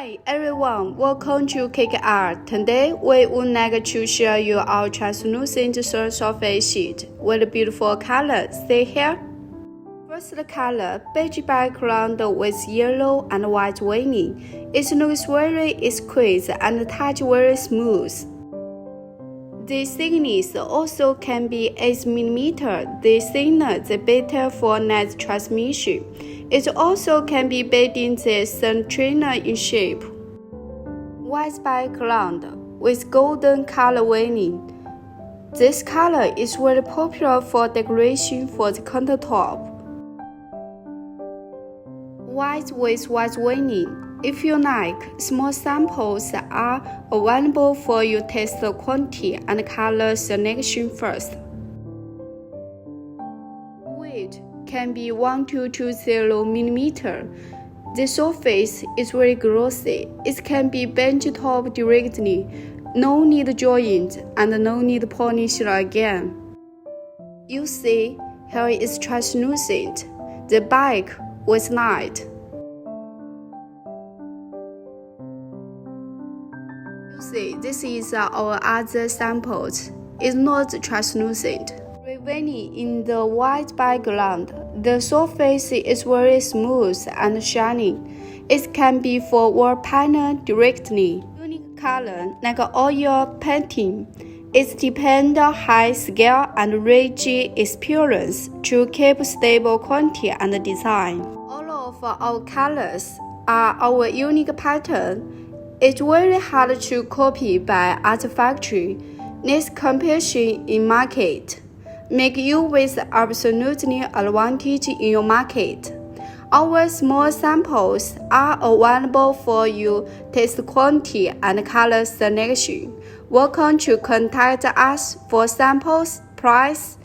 Hi everyone, welcome to KKR. Today we would like to show you our translucent surface sheet with beautiful colors. See here. First color, beige background with yellow and white veining. It looks very exquisite and touch very smooth. The thickness also can be 8 mm. The thinner the better for net transmission. It also can be made in the Sanitary in shape. White background with golden color veining. This color is very popular for decoration for the countertop. White with white veining. If you like, small samples are available for you. Test the quantity and color selection first. Weight can be 1220 mm. The surface is very glossy. It can be bench top directly. No need joint and no need polish again. You see, here is translucent. The back was light. See, this is our other samples. It's not translucent. Remaining in the white background, the surface is very smooth and shiny. It can be for wall panel directly. Unique color like oil painting. It depends on high scale and rich experience to keep stable quality and design. All of our colors are our unique pattern. It's very hard to copy by other factory. This competition in market make you with absolutely advantage in your market. Our small samples are available for you. Test quantity and color selection. Welcome to contact us for samples, price,